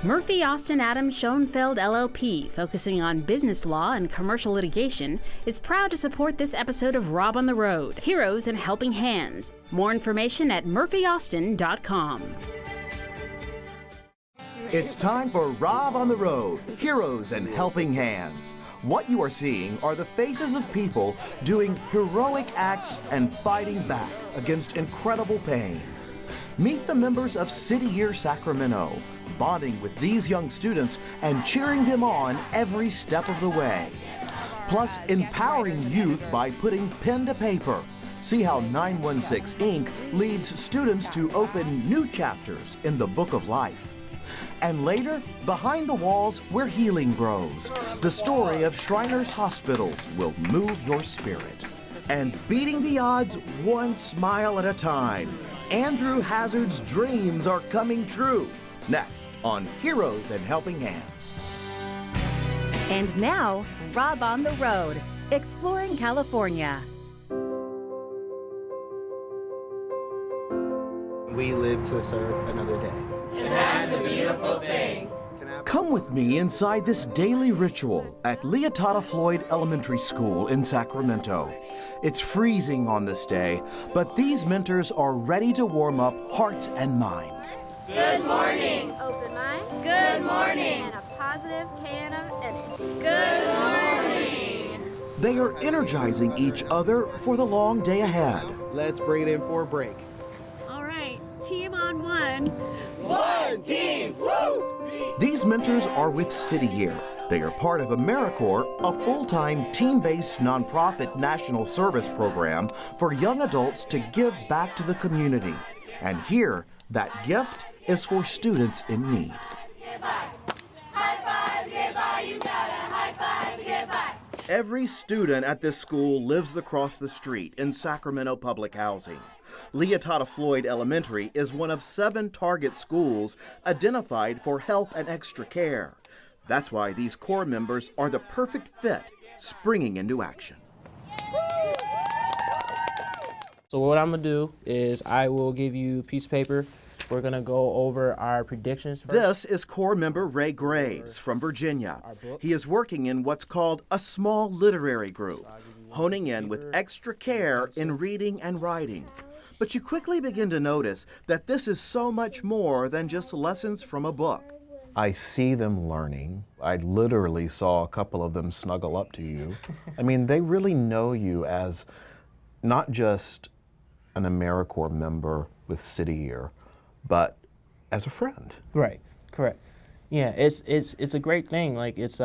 Murphy Austin Adams Schoenfeld LLP, focusing on business law and commercial litigation, is proud to support this episode of Rob on the Road, Heroes and Helping Hands. More information at murphyaustin.com. It's time for Rob on the Road, Heroes and Helping Hands. What you are seeing are the faces of people doing heroic acts and fighting back against incredible pain. Meet the members of City Year Sacramento, bonding with these young students and cheering them on every step of the way. Plus, empowering youth by putting pen to paper. See how 916 Inc. leads students to open new chapters in the Book of Life. And later, behind the walls where healing grows, the story of Shriners Hospitals will move your spirit. And beating the odds one smile at a time, Andrew Hazard's dreams are coming true. Next on Heroes and Helping Hands. And now, Rob on the Road, exploring California. We live to serve another day. And that's a beautiful thing. Come with me inside this daily ritual at Leotata Floyd Elementary School in Sacramento. It's freezing on this day, but these mentors are ready to warm up hearts and minds. Good morning. Open mind. Good morning. And a positive can of energy. Good morning. They are energizing each other for the long day ahead. Let's bring it in for a break. All right, team on one. One team. Woo! These mentors are with City Year. They are part of AmeriCorps, a full-time team-based nonprofit national service program for young adults to give back to the community. And here, that gift is for students in need. Get by. High five, get by. You gotta high five, get by. Every student at this school lives across the street in Sacramento Public Housing. Leotata Floyd Elementary is one of 7 target schools identified for help and extra care. That's why these Corps members are the perfect fit, springing into action. So what I'm gonna do is I will give you a piece of paper. We're gonna go over our predictions first. This is Corps member Ray Graves from Virginia. He is working in what's called a small literary group, honing in with extra care in reading and writing. But you quickly begin to notice that this is so much more than just lessons from a book. I see them learning. I literally saw a couple of them snuggle up to you. I mean, they really know you as not just an AmeriCorps member with City Year, but as a friend. Right, correct. Yeah, it's a great thing. Like it's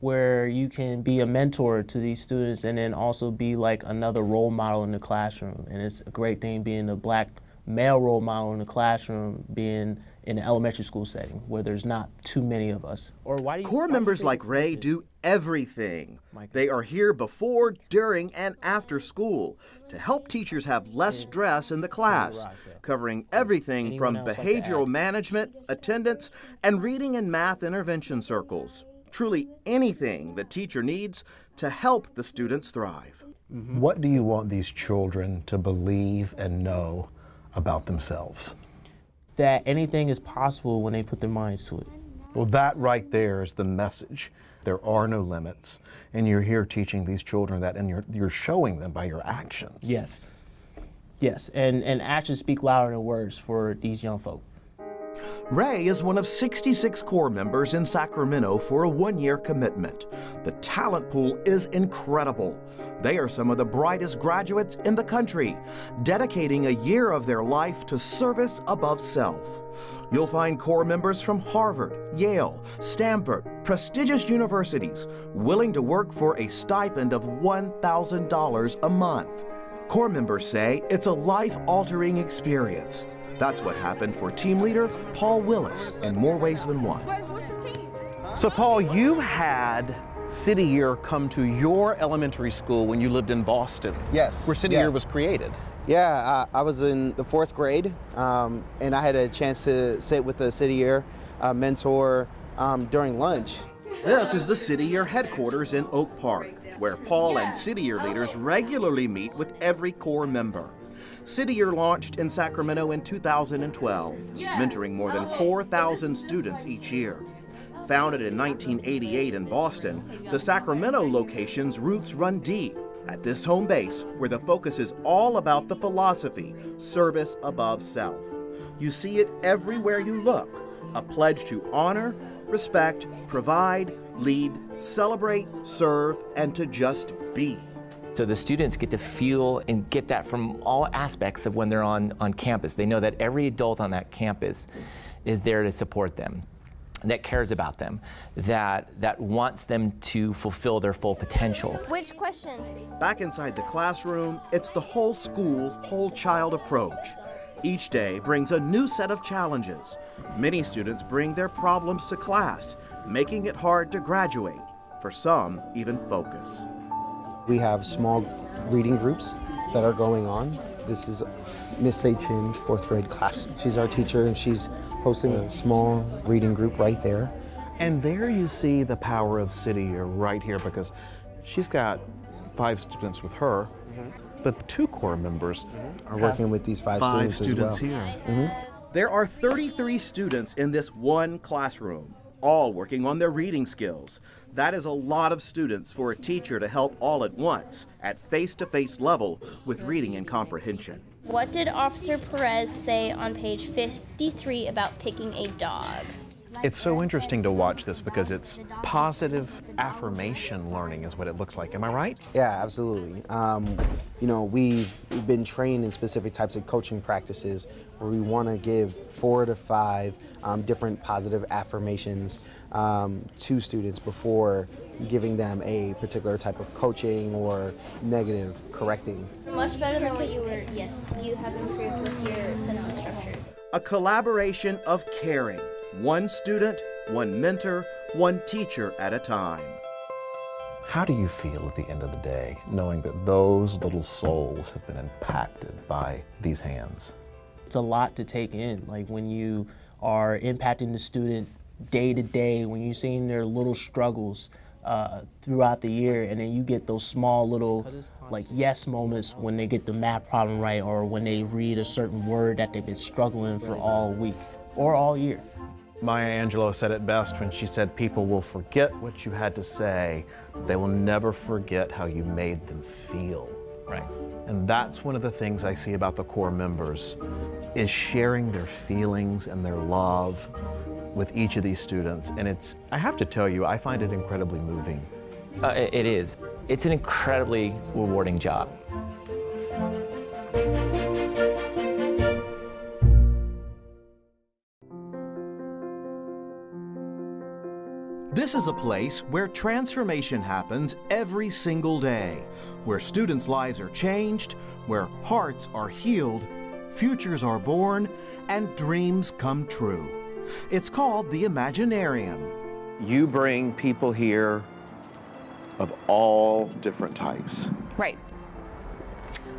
where you can be a mentor to these students and then also be like another role model in the classroom. And it's a great thing being a black male role model in the classroom, being in an elementary school setting where there's not too many of us. Or why do you? Corps members like Ray do everything. They are here before, during, and after school to help teachers have less stress in the class, covering everything from behavioral management, attendance, and reading and math intervention circles. Truly anything the teacher needs to help the students thrive. What do you want these children to believe and know about themselves? That anything is possible when they put their minds to it. Well, that right there is the message. There are no limits. And you're here teaching these children that, and you're showing them by your actions. Yes. Yes, and actions speak louder than words for these young folk. Ray is one of 66 Corps members in Sacramento for a 1-year commitment. The talent pool is incredible. They are some of the brightest graduates in the country, dedicating a year of their life to service above self. You'll find Corps members from Harvard, Yale, Stanford, prestigious universities, willing to work for a stipend of $1,000 a month. Corps members say it's a life-altering experience. That's what happened for team leader Paul Willis in more ways than one. So Paul, you had City Year come to your elementary school when you lived in Boston. Yes. Where City Year was created. Yeah, I was in the 4th grade, and I had a chance to sit with the City Year mentor during lunch. This is the City Year headquarters in Oak Park, where Paul and City Year leaders regularly meet with every Corps member. City Year launched in Sacramento in 2012, mentoring more than 4,000 students each year. Founded in 1988 in Boston, the Sacramento location's roots run deep at this home base where the focus is all about the philosophy, service above self. You see it everywhere you look, a pledge to honor, respect, provide, lead, celebrate, serve, and to just be. So the students get to feel and get that from all aspects of when they're on campus. They know that every adult on that campus is there to support them, that cares about them, that wants them to fulfill their full potential. Which question? Back inside the classroom, it's the whole school, whole child approach. Each day brings a new set of challenges. Many students bring their problems to class, making it hard to graduate. For some, even focus. We have small reading groups that are going on. This is Miss Say Chin's 4th grade class. She's our teacher and she's hosting a small reading group right there. And there you see the power of City Year right here, because she's got 5 students with her, but the 2 core members are working with these 5 students as well. Here. There are 33 students in this one classroom, all working on their reading skills. That is a lot of students for a teacher to help all at once, at face-to-face level, with reading and comprehension. What did Officer Perez say on page 53 about picking a dog? It's so interesting to watch this because it's positive affirmation learning is what it looks like. Am I right? Yeah, absolutely. You know, we've been trained in specific types of coaching practices where we want to give 4 to 5 different positive affirmations to students before giving them a particular type of coaching or negative correcting. Much better than what you were. Yes, you have improved with your sentence structures. A collaboration of caring. One student, one mentor, one teacher at a time. How do you feel at the end of the day, knowing that those little souls have been impacted by these hands? It's a lot to take in, like when you are impacting the student day to day, when you're seeing their little struggles throughout the year, and then you get those small little like yes moments when they get the math problem right, or when they read a certain word that they've been struggling for all week or all year. Maya Angelou said it best when she said, people will forget what you had to say, but they will never forget how you made them feel. Right. And that's one of the things I see about the core members, is sharing their feelings and their love with each of these students. And it's, I have to tell you, I find it incredibly moving. It is. It's an incredibly rewarding job. This is a place where transformation happens every single day, where students' lives are changed, where hearts are healed, futures are born, and dreams come true. It's called the Imaginarium. You bring people here of all different types. Right.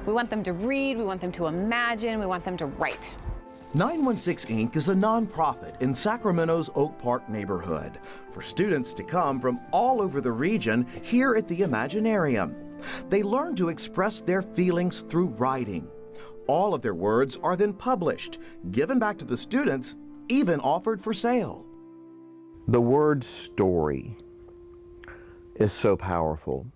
We want them to read, we want them to imagine, we want them to write. 916 Inc. is a nonprofit in Sacramento's Oak Park neighborhood for students to come from all over the region here at the Imaginarium. They learn to express their feelings through writing. All of their words are then published, given back to the students, even offered for sale. The word story is so powerful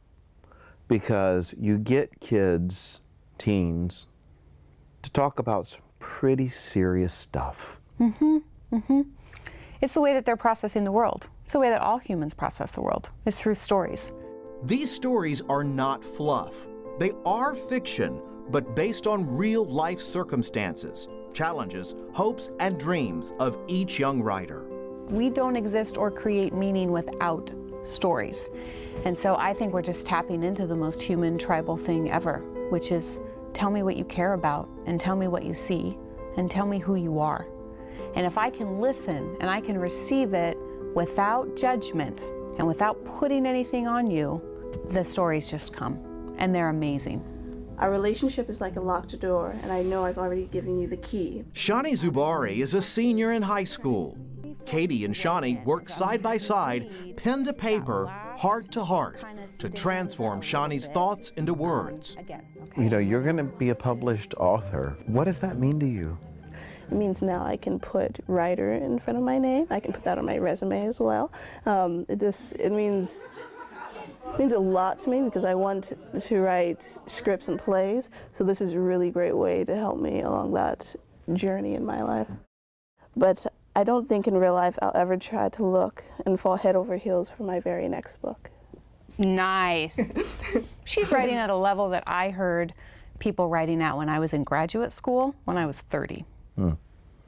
because you get kids, teens, to talk about some pretty serious stuff. It's the way that they're processing the world. It's the way that all humans process the world, is through stories. These stories are not fluff. They are fiction, but based on real life circumstances, challenges, hopes, and dreams of each young writer. We don't exist or create meaning without stories. And so I think we're just tapping into the most human tribal thing ever, which is tell me what you care about, and tell me what you see, and tell me who you are. And if I can listen and I can receive it without judgment and without putting anything on you, the stories just come, and they're amazing. Our relationship is like a locked door, and I know I've already given you the key. Shani Zubari is a senior in high school. Katie and Shani work side by side, pen to paper, heart to heart to transform Shawnee's thoughts into words. You know, you're going to be a published author. What does that mean to you? It means now I can put writer in front of my name. I can put that on my resume as well. It means a lot to me because I want to write scripts and plays. So this is a really great way to help me along that journey in my life. But I don't think in real life I'll ever try to look and fall head over heels for my very next book. Nice. She's writing at a level that I heard people writing at when I was in graduate school when I was 30.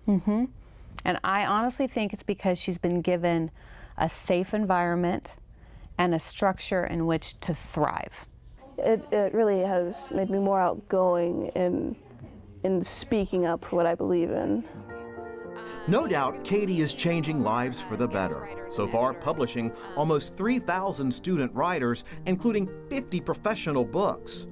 And I honestly think it's because she's been given a safe environment and a structure in which to thrive. It really has made me more outgoing in speaking up for what I believe in. No doubt, Katie is changing lives for the better. So far, publishing almost 3,000 student writers, including 50 professional books.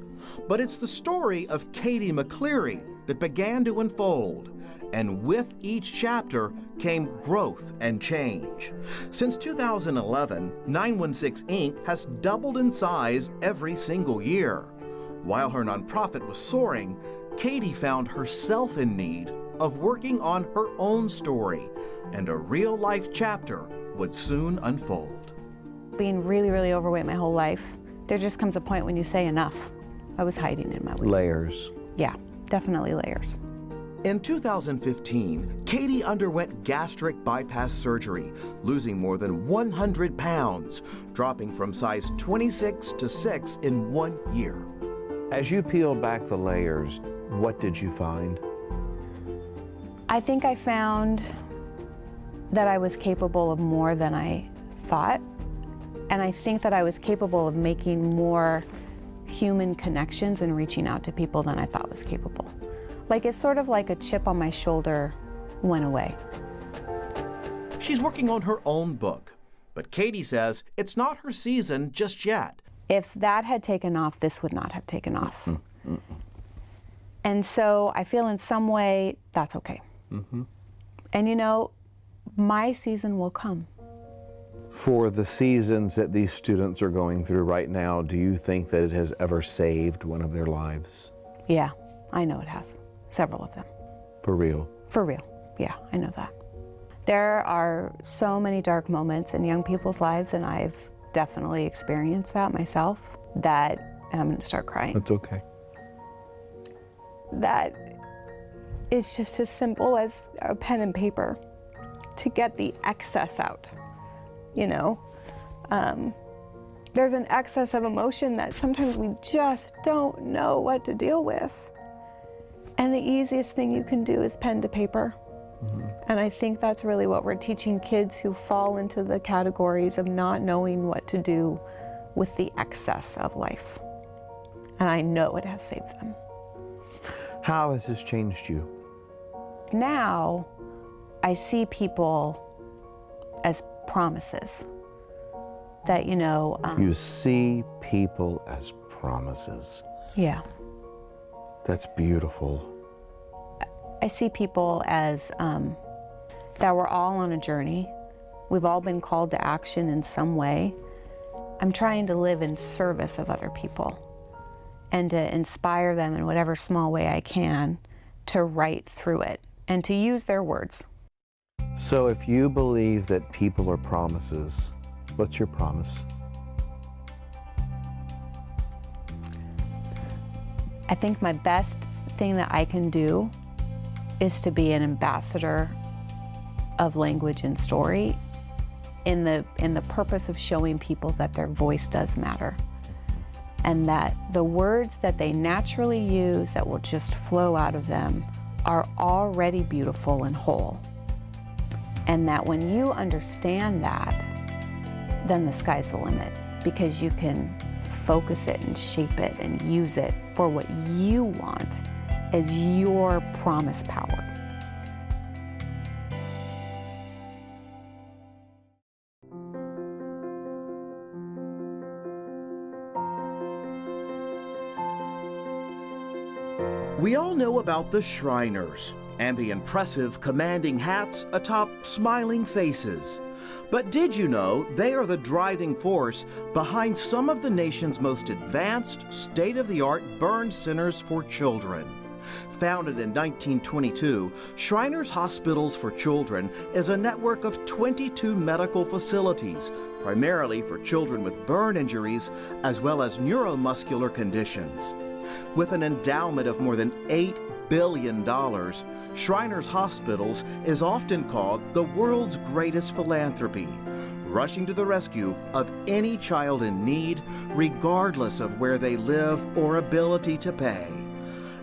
But it's the story of Katie McCleary that began to unfold. And with each chapter came growth and change. Since 2011, 916 Inc. has doubled in size every single year. While her nonprofit was soaring, Katie found herself in need of working on her own story, and a real-life chapter would soon unfold. Being really, really overweight my whole life, there just comes a point when you say enough. I was hiding in my weight. Layers. Yeah, definitely layers. In 2015, Katie underwent gastric bypass surgery, losing more than 100 pounds, dropping from size 26 to 6 in 1 year. As you peeled back the layers, what did you find? I think I found that I was capable of more than I thought. And I think that I was capable of making more human connections and reaching out to people than I thought was capable. Like, it's sort of like a chip on my shoulder went away. She's working on her own book, but Katie says it's not her season just yet. If that had taken off, this would not have taken off. And so I feel in some way that's okay. And you know, my season will come. For the seasons that these students are going through right now, do you think that it has ever saved one of their lives? Yeah, I know it has. Several of them. For real? For real, yeah, I know that. There are so many dark moments in young people's lives, and I've definitely experienced that myself, and I'm gonna start crying. That's okay. That is just as simple as a pen and paper to get the excess out, you know? There's an excess of emotion that sometimes we just don't know what to deal with. And the easiest thing you can do is pen to paper. And I think that's really what we're teaching kids who fall into the categories of not knowing what to do with the excess of life. And I know it has saved them. How has this changed you? Now, I see people as promises that, you know. You see people as promises. Yeah. That's beautiful. I see people as that we're all on a journey. We've all been called to action in some way. I'm trying to live in service of other people and to inspire them in whatever small way I can to write through it and to use their words. So if you believe that people are promises, what's your promise? I think my best thing that I can do is to be an ambassador of language and story in the purpose of showing people that their voice does matter, and that the words that they naturally use that will just flow out of them are already beautiful and whole. And that when you understand that, then the sky's the limit, because you can focus it and shape it and use it for what you want as your promise power. We all know about the Shriners and the impressive, commanding hats atop smiling faces. But did you know they are the driving force behind some of the nation's most advanced, state-of-the-art burn centers for children? Founded in 1922, Shriners Hospitals for Children is a network of 22 medical facilities, primarily for children with burn injuries as well as neuromuscular conditions. With an endowment of more than $8 billion, Shriners Hospitals is often called the world's greatest philanthropy, rushing to the rescue of any child in need, regardless of where they live or ability to pay.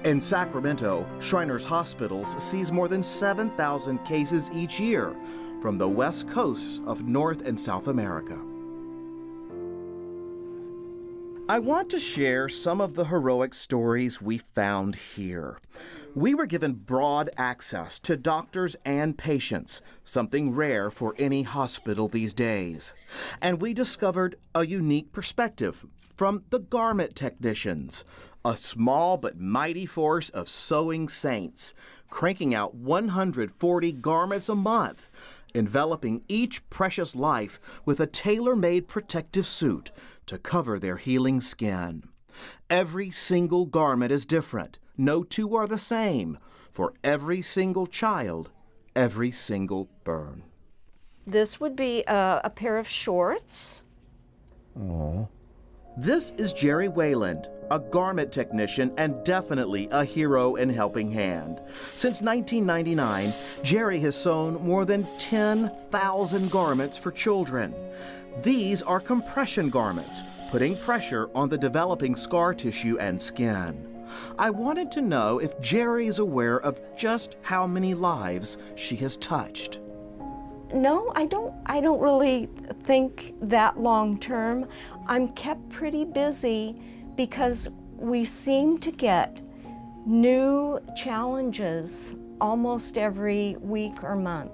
In Sacramento, Shriners Hospitals sees more than 7,000 cases each year from the west coasts of North and South America. I want to share some of the heroic stories we found here. We were given broad access to doctors and patients, something rare for any hospital these days. And we discovered a unique perspective from the garment technicians, a small but mighty force of sewing saints, cranking out 140 garments a month, enveloping each precious life with a tailor-made protective suit to cover their healing skin. Every single garment is different. No two are the same. For every single child, every single burn. This would be a pair of shorts. Aww. This is Jerry Wayland, a garment technician and definitely a hero in Helping Hand. Since 1999, Jerry has sewn more than 10,000 garments for children. These are compression garments, putting pressure on the developing scar tissue and skin. I wanted to know if Jerry is aware of just how many lives she has touched. No, I don't really think that long term. I'm kept pretty busy because we seem to get new challenges almost every week or month.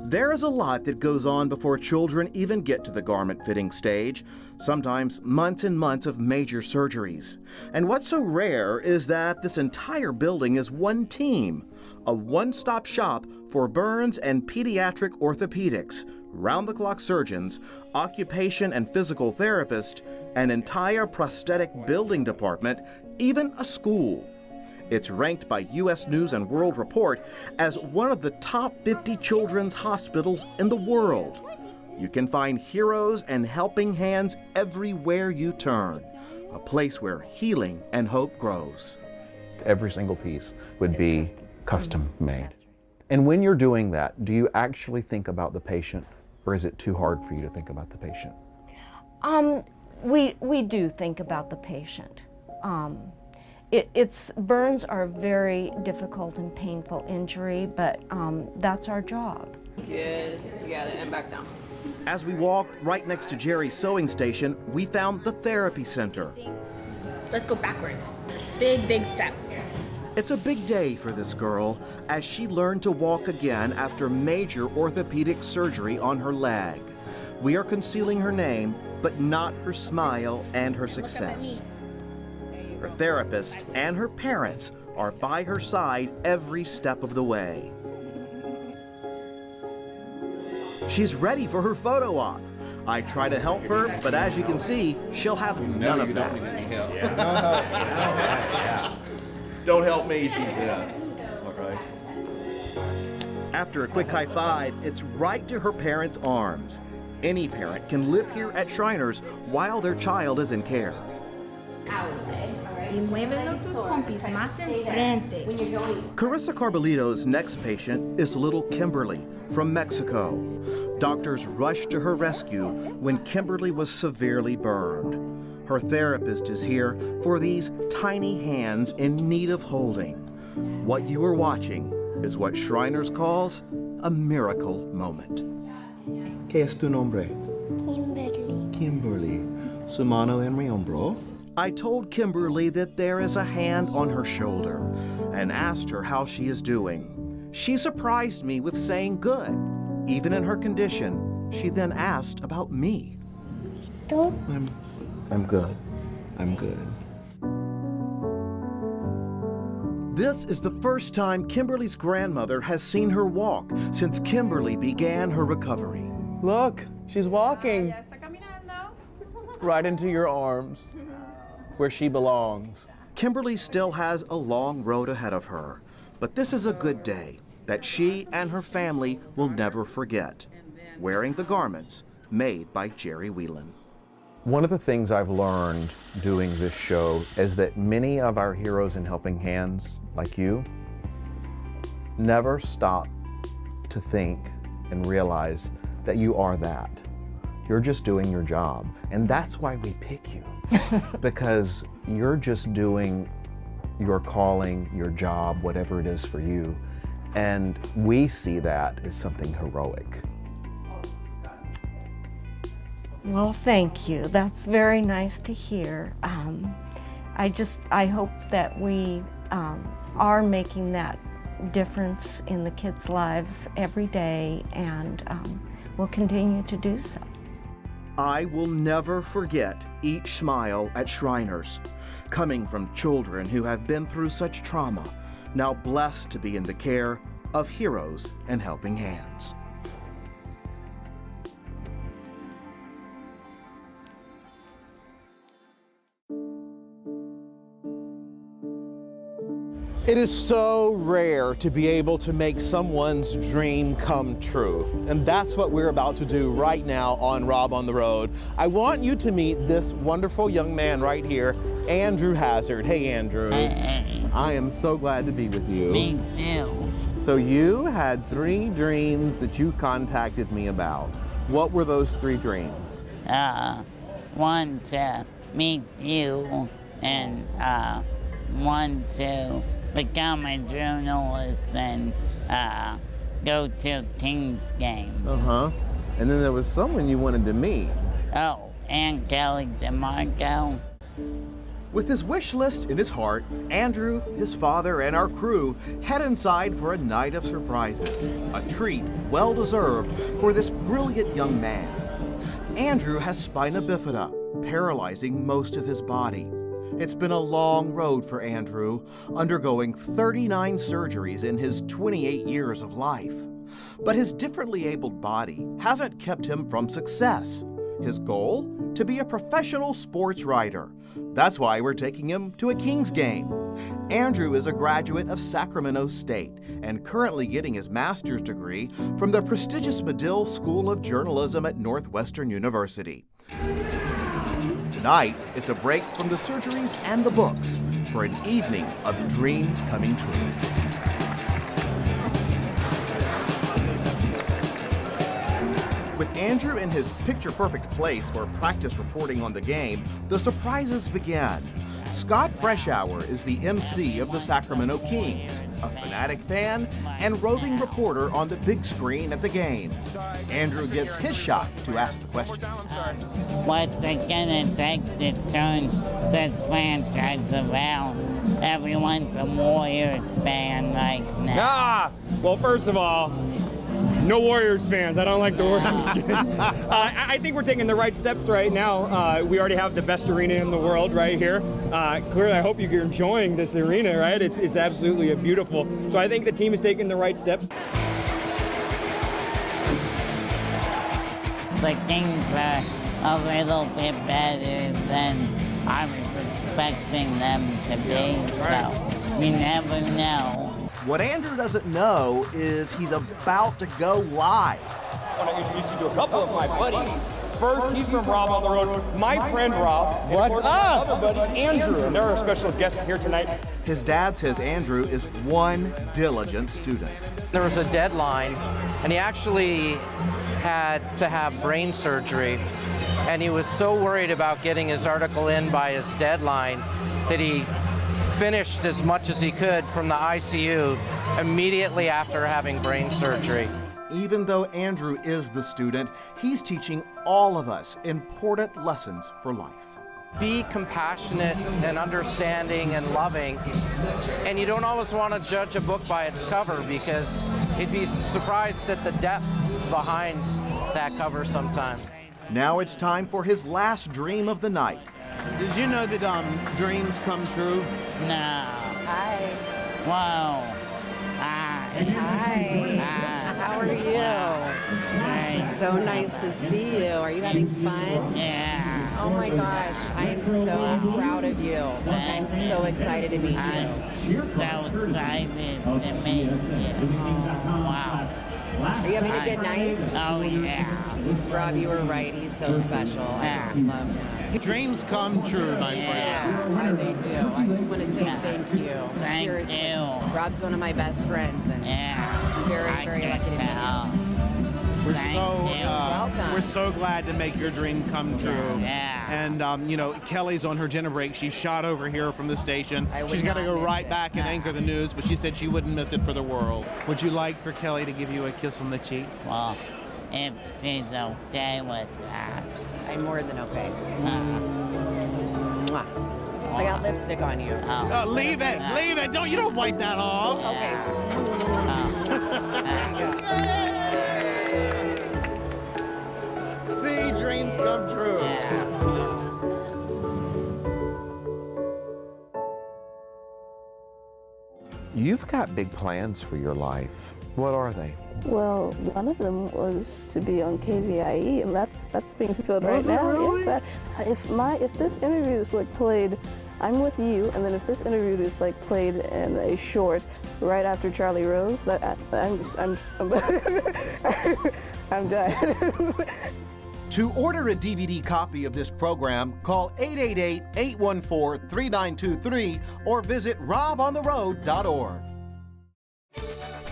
There is a lot that goes on before children even get to the garment fitting stage, sometimes months and months of major surgeries. And what's so rare is that this entire building is one team, a one-stop shop for burns and pediatric orthopedics, round-the-clock surgeons, occupation and physical therapists, an entire prosthetic building department, even a school. It's ranked by U.S. News and World Report as one of the top 50 children's hospitals in the world. You can find heroes and helping hands everywhere you turn, a place where healing and hope grows. Every single piece would be custom made. And when you're doing that, do you actually think about the patient, or is it too hard for you to think about the patient? We do think about the patient. Burns are a very difficult and painful injury, but that's our job. Good, you got it, and back down. As we walked right next to Jerry's sewing station, we found the therapy center. Let's go backwards. So it's big, big steps. It's a big day for this girl as she learned to walk again after major orthopedic surgery on her leg. We are concealing her name, but not her smile and her success. Her therapist and her parents are by her side every step of the way. She's ready for her photo op. I try to help her, but as you can see, she'll have none of that. Don't help me, she said. All right. After a quick high five, it's right to her parents' arms. Any parent can live here at Shriners while their child is in care. Carissa Carbolito's next patient is little Kimberly from Mexico. Doctors rushed to her rescue when Kimberly was severely burned. Her therapist is here for these tiny hands in need of holding. What you are watching is what Shriners calls a miracle moment. ¿Qué es tu nombre? Kimberly. Kimberly. Su mano en mi hombro. I told Kimberly that there is a hand on her shoulder and asked her how she is doing. She surprised me with saying good. Even in her condition, she then asked about me. I'm good. I'm good. This is the first time Kimberly's grandmother has seen her walk since Kimberly began her recovery. Look, she's walking. Right into your arms, where she belongs. Kimberly still has a long road ahead of her, but this is a good day that she and her family will never forget, wearing the garments made by Jerry Whelan. One of the things I've learned doing this show is that many of our heroes in helping hands, like you, never stop to think and realize that you are that. You're just doing your job. And that's why we pick you. Because you're just doing your calling, your job, whatever it is for you. And we see that as something heroic. Well, thank you. That's very nice to hear. I hope that we are making that difference in the kids' lives every day, and we'll continue to do so. I will never forget each smile at Shriners, coming from children who have been through such trauma, now blessed to be in the care of Heroes and Helping Hands. It is so rare to be able to make someone's dream come true. And that's what we're about to do right now on Rob on the Road. I want you to meet this wonderful young man right here, Andrew Hazard. Hey, Andrew. Hey. I am so glad to be with you. Me too. So you had 3 dreams that you contacted me about. What were those 3 dreams? One to meet you, and one to become a journalist and go to a Kings game. Uh-huh. And then there was someone you wanted to meet. Oh, and Kelly DeMarco. With his wish list in his heart, Andrew, his father, and our crew head inside for a night of surprises, a treat well-deserved for this brilliant young man. Andrew has spina bifida, paralyzing most of his body. It's been a long road for Andrew, undergoing 39 surgeries in his 28 years of life. But his differently abled body hasn't kept him from success. His goal? To be a professional sports writer. That's why we're taking him to a Kings game. Andrew is a graduate of Sacramento State and currently getting his master's degree from the prestigious Medill School of Journalism at Northwestern University. Tonight, it's a break from the surgeries and the books for an evening of dreams coming true. With Andrew in his picture-perfect place for practice reporting on the game, the surprises began. Scott Freshour is the MC of the Sacramento Kings, a fanatic fan and roving reporter on the big screen at the games. Andrew gets his shot to ask the questions. What's it gonna take to turn this franchise around? Everyone's a Warriors fan right now. Well, first of all, no Warriors fans. I don't like the Warriors. I think we're taking the right steps right now. We already have the best arena in the world right here. Clearly, I hope you're enjoying this arena, right? It's absolutely beautiful. So I think the team is taking the right steps. The Kings are a little bit better than I was expecting them to be, so you never know. What Andrew doesn't know is he's about to go live. I want to introduce you to a couple of my buddies. First, he's from Rob on the Road, my friend Rob. What's up? My other buddy, Andrew, and they're our special guests here tonight. His dad says Andrew is one diligent student. There was a deadline, and he actually had to have brain surgery, and he was so worried about getting his article in by his deadline that he finished as much as he could from the ICU immediately after having brain surgery. Even though Andrew is the student, he's teaching all of us important lessons for life. Be compassionate and understanding and loving, and you don't always want to judge a book by its cover because you'd be surprised at the depth behind that cover sometimes. Now it's time for his last dream of the night. Did you know that dreams come true? No. Hi. Whoa. Hi. How are you? So nice to see you. Are you having fun? Yeah. Oh my gosh, I am so proud of you. I'm so excited to meet you. So excited to meet you. Wow. Are you having a good night? Oh, yeah. Rob, you were right. He's so special. I just love him. Dreams come true, my friend. Yeah, they do. I just want to say thank you. Thank Seriously. you. Rob's one of my best friends, and I'm very, very lucky to meet him. We're so glad to make your dream come true. Yeah. And you know, Kelly's on her dinner break. She shot over here from the station. She's got to go right back and anchor the news, but she said she wouldn't miss it for the world. Would you like for Kelly to give you a kiss on the cheek? Well, if she's okay with that. I'm more than okay. Mwah. I got lipstick on you. Leave it. Leave it. You don't wipe that off. Okay. See, dreams come true. You've got big plans for your life. What are they? Well, one of them was to be on KVIE, and that's being fulfilled right now. Really? Yes, if this interview is like played, I'm with you, and then if this interview is like played in a short right after Charlie Rose, I'm I'm done. To order a DVD copy of this program, call 888-814-3923 or visit robontheroad.org.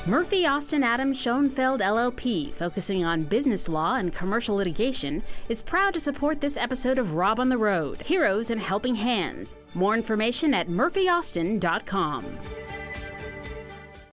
Murphy Austin Adams Schoenfeld LLP, focusing on business law and commercial litigation, is proud to support this episode of Rob on the Road, Heroes and Helping Hands. More information at murphyaustin.com.